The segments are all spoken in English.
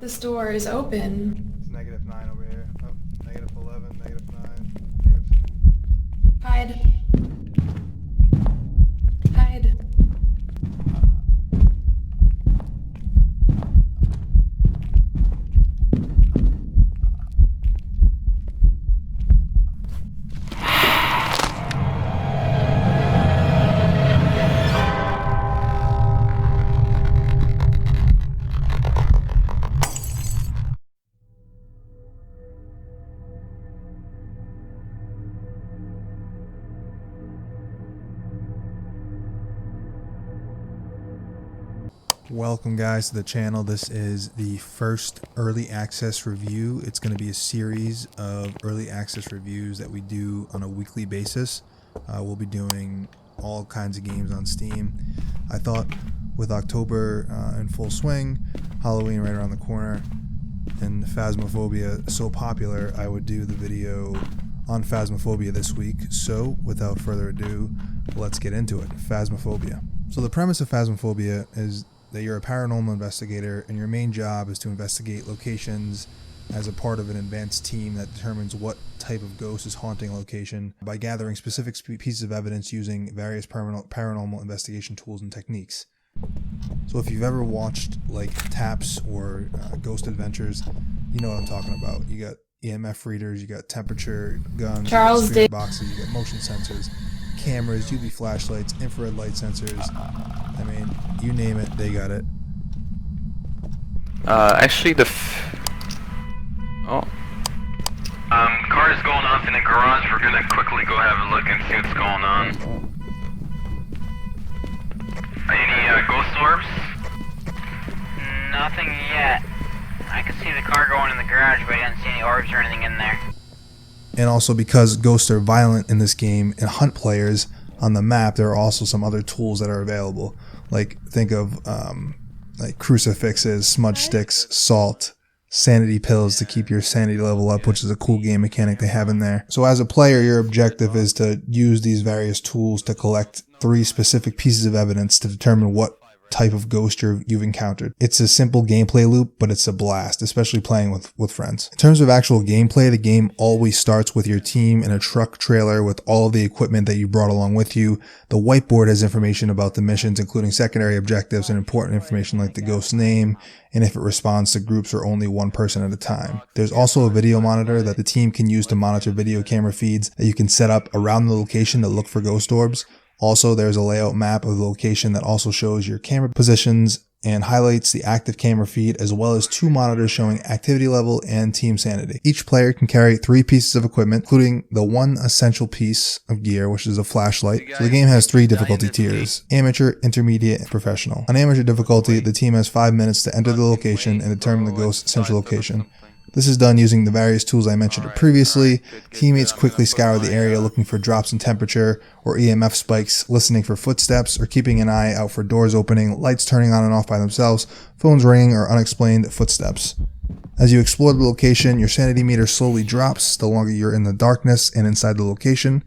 This door is open. It's -9 over here. Oh, -11, -9, negative. Hide. Hide. Welcome guys to the channel. This is the first early access review. It's going to be a series of early access reviews that we do on a weekly basis. We'll be doing all kinds of games on Steam. I thought with October in full swing, Halloween right around the corner, and Phasmophobia so popular, I would do the video on Phasmophobia this week. So without further ado, let's get into it. Phasmophobia. So the premise of Phasmophobia is that you're a paranormal investigator and your main job is to investigate locations as a part of an advanced team that determines what type of ghost is haunting a location by gathering specific pieces of evidence using various paranormal investigation tools and techniques. So if you've ever watched like Taps or Ghost Adventures, you know what I'm talking about. You got EMF readers, you got temperature guns, spirit boxes, you got motion sensors, cameras, UV flashlights, infrared light sensors. I mean, you name it, they got it. Actually, car is going off in the garage. We're gonna quickly go have a look and see what's going on. Any ghost orbs? Nothing yet. I could see the car going in the garage, but I didn't see any orbs or anything in there. And also because ghosts are violent in this game and hunt players on the map, there are also some other tools that are available. Like think of like crucifixes, smudge sticks, salt, sanity pills to keep your sanity level up, which is a cool game mechanic they have in there. So as a player, your objective is to use these various tools to collect 3 specific pieces of evidence to determine what type of ghost you've encountered. It's a simple gameplay loop, but it's a blast, especially playing with friends. In terms of actual gameplay, the game always starts with your team in a truck trailer with all of the equipment that you brought along with you. The whiteboard has information about the missions, including secondary objectives and important information like the ghost's name and if it responds to groups or only one person at a time. There's also a video monitor that the team can use to monitor video camera feeds that you can set up around the location to look for ghost orbs. Also, there's a layout map of the location that also shows your camera positions and highlights the active camera feed, as well as 2 monitors showing activity level and team sanity. Each player can carry 3 pieces of equipment, including the one essential piece of gear, which is a flashlight. So the game has 3 difficulty tiers: amateur, intermediate, and professional. On amateur difficulty, the team has 5 minutes to enter the location and determine the ghost's central location. This is done using the various tools I mentioned previously. Teammates quickly scour the area looking for drops in temperature or EMF spikes, listening for footsteps, or keeping an eye out for doors opening, lights turning on and off by themselves, phones ringing, or unexplained footsteps. As you explore the location, your sanity meter slowly drops the longer you're in the darkness and inside the location.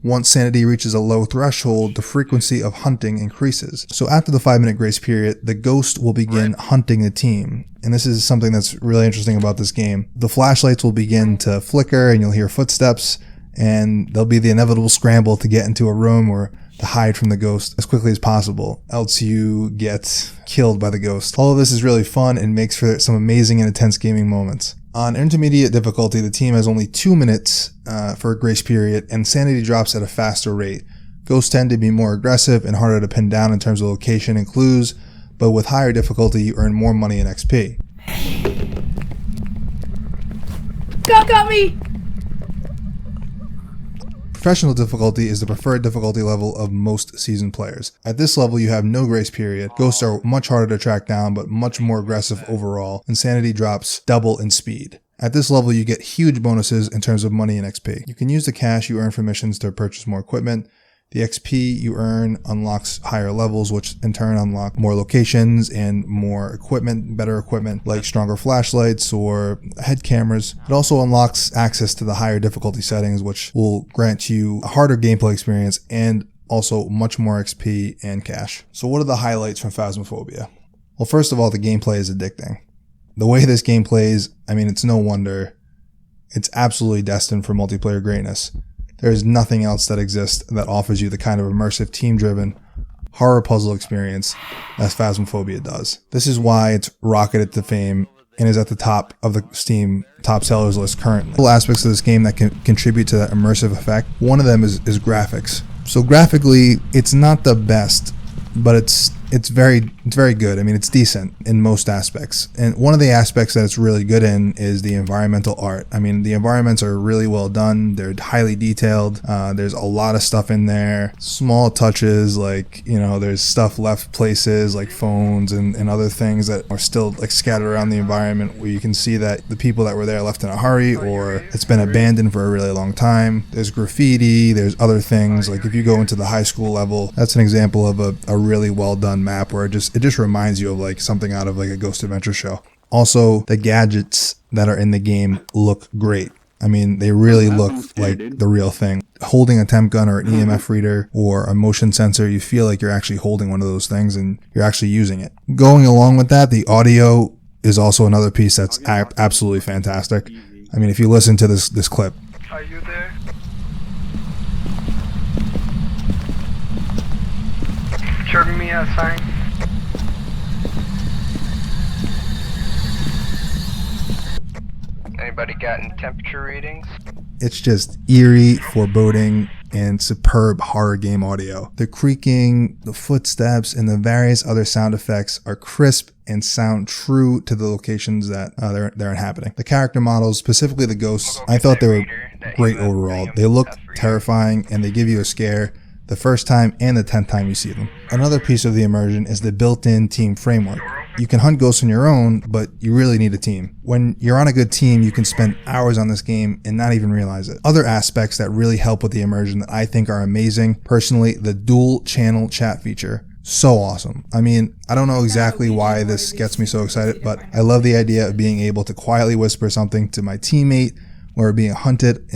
Once sanity reaches a low threshold, the frequency of hunting increases. So after the 5-minute grace period, the ghost will begin hunting the team. And this is something that's really interesting about this game. The flashlights will begin to flicker and you'll hear footsteps, and there'll be the inevitable scramble to get into a room or to hide from the ghost as quickly as possible, else you get killed by the ghost. All of this is really fun and makes for some amazing and intense gaming moments. On intermediate difficulty, the team has only 2 minutes for a grace period, and sanity drops at a faster rate. Ghosts tend to be more aggressive and harder to pin down in terms of location and clues, but with higher difficulty, you earn more money and XP. Got me! Professional difficulty is the preferred difficulty level of most seasoned players. At this level, you have no grace period. Ghosts are much harder to track down, but much more aggressive overall, and sanity drops double in speed. At this level, you get huge bonuses in terms of money and XP. You can use the cash you earn from missions to purchase more equipment. The XP you earn unlocks higher levels, which in turn unlock more locations and more equipment, better equipment like stronger flashlights or head cameras. It also unlocks access to the higher difficulty settings, which will grant you a harder gameplay experience and also much more XP and cash. So what are the highlights from Phasmophobia? Well, first of all, the gameplay is addicting. The way this game plays, I mean, it's no wonder. It's absolutely destined for multiplayer greatness. There is nothing else that exists that offers you the kind of immersive, team-driven horror puzzle experience as Phasmophobia does. This is why it's rocketed to fame and is at the top of the Steam top sellers list currently. All aspects of this game that can contribute to that immersive effect. One of them is graphics. So graphically, it's not the best, but it's very good. I mean, it's decent in most aspects. And one of the aspects that it's really good in is the environmental art. I mean, the environments are really well done. They're highly detailed. There's a lot of stuff in there. Small touches, like, you know, there's stuff left places like phones and other things that are still like scattered around the environment where you can see that the people that were there left in a hurry or it's been abandoned for a really long time. There's graffiti, there's other things. Like if you go into the high school level, that's an example of a really well done map where it just reminds you of like something out of like a Ghost Adventure show. Also, the gadgets that are in the game look great. I mean, they really look like the real thing. Holding a temp gun or an EMF reader or a motion sensor, you feel like you're actually holding one of those things and you're actually using it. Going along with that, the audio is also another piece that's absolutely fantastic. I mean, if you listen to this clip. Are you there? Show me a sign. Anybody gotten temperature readings? It's just eerie, foreboding, and superb horror game audio. The creaking, the footsteps, and the various other sound effects are crisp and sound true to the locations that they're inhabiting. The character models, specifically the ghosts, I thought they were great overall. They look terrifying and they give you a scare the first time and the 10th time you see them. Another piece of the immersion is the built-in team framework. You can hunt ghosts on your own, but you really need a team. When you're on a good team, you can spend hours on this game and not even realize it. Other aspects that really help with the immersion that I think are amazing, personally, the dual channel chat feature. So awesome. I mean, I don't know exactly why this gets me so excited, but I love the idea of being able to quietly whisper something to my teammate when we're being hunted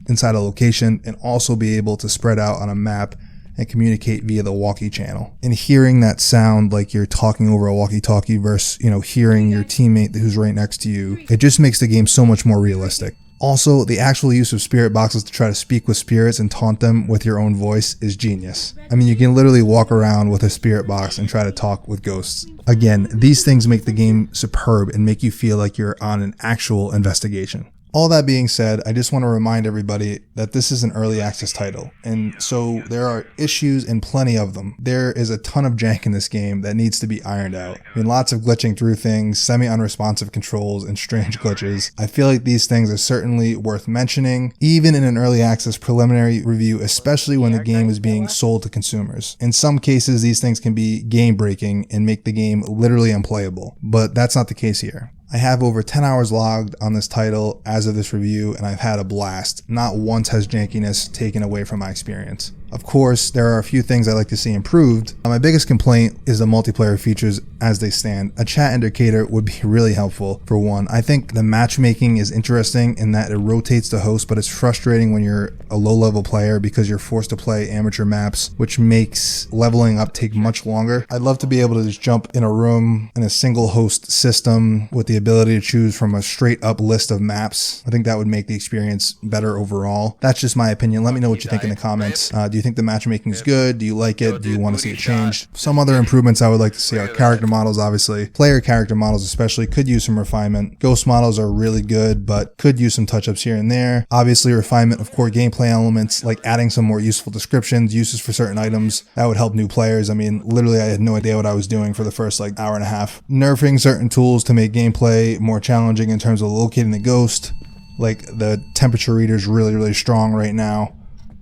inside a location and also be able to spread out on a map and communicate via the walkie channel. And hearing that sound like you're talking over a walkie-talkie versus, you know, hearing your teammate who's right next to you, it just makes the game so much more realistic. Also, the actual use of spirit boxes to try to speak with spirits and taunt them with your own voice is genius. I mean, you can literally walk around with a spirit box and try to talk with ghosts. Again, these things make the game superb and make you feel like you're on an actual investigation. All that being said, I just want to remind everybody that this is an early access title, and so there are issues and plenty of them. There is a ton of jank in this game that needs to be ironed out. I mean, lots of glitching through things, semi-unresponsive controls, and strange glitches. I feel like these things are certainly worth mentioning, even in an early access preliminary review, especially when the game is being sold to consumers. In some cases, these things can be game-breaking and make the game literally unplayable, but that's not the case here. I have over 10 hours logged on this title as of this review, and I've had a blast. Not once has jankiness taken away from my experience. Of course, there are a few things I'd like to see improved. My biggest complaint is the multiplayer features as they stand. A chat indicator would be really helpful, for one. I think the matchmaking is interesting in that it rotates the host, but it's frustrating when you're a low-level player because you're forced to play amateur maps, which makes leveling up take much longer. I'd love to be able to just jump in a room in a single host system with the ability to choose from a straight-up list of maps. I think that would make the experience better overall. That's just my opinion. Let me know what you think in the comments. Do you think the matchmaking is good? Do you like it? Do you want to see it changed? Some other improvements I would like to see are character models, obviously. Player character models especially could use some refinement. Ghost models are really good, but could use some touch-ups here and there. Obviously, refinement of core gameplay elements, like adding some more useful descriptions, uses for certain items. That would help new players. I mean, literally, I had no idea what I was doing for the first hour and a half. Nerfing certain tools to make gameplay more challenging in terms of locating the ghost. Like the temperature reader is really strong right now.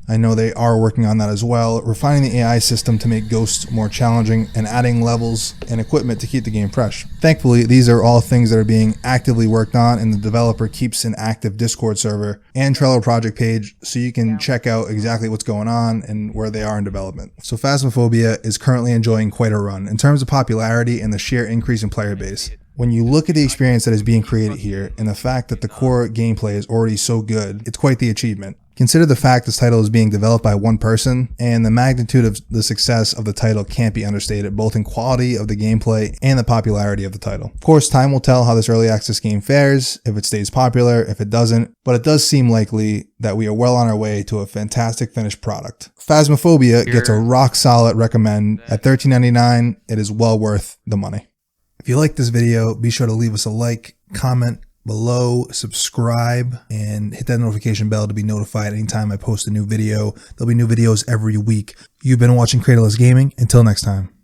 I know they are working on that as well. Refining the AI system to make ghosts more challenging and adding levels and equipment to keep the game fresh. Thankfully, these are all things that are being actively worked on, and the developer keeps an active Discord server and Trello project page so you can check out exactly what's going on and where they are in development. So Phasmophobia is currently enjoying quite a run in terms of popularity and the sheer increase in player base. When you look at the experience that is being created here and the fact that the core gameplay is already so good, it's quite the achievement. Consider the fact this title is being developed by one person, and the magnitude of the success of the title can't be understated, both in quality of the gameplay and the popularity of the title. Of course, time will tell how this early access game fares, if it stays popular, if it doesn't, but it does seem likely that we are well on our way to a fantastic finished product. Phasmophobia gets a rock solid recommend at $13.99. It is well worth the money. If you like this video, be sure to leave us a like, comment below, subscribe, and hit that notification bell to be notified anytime I post a new video. There'll be new videos every week. You've been watching Cratylus Gaming. Until next time.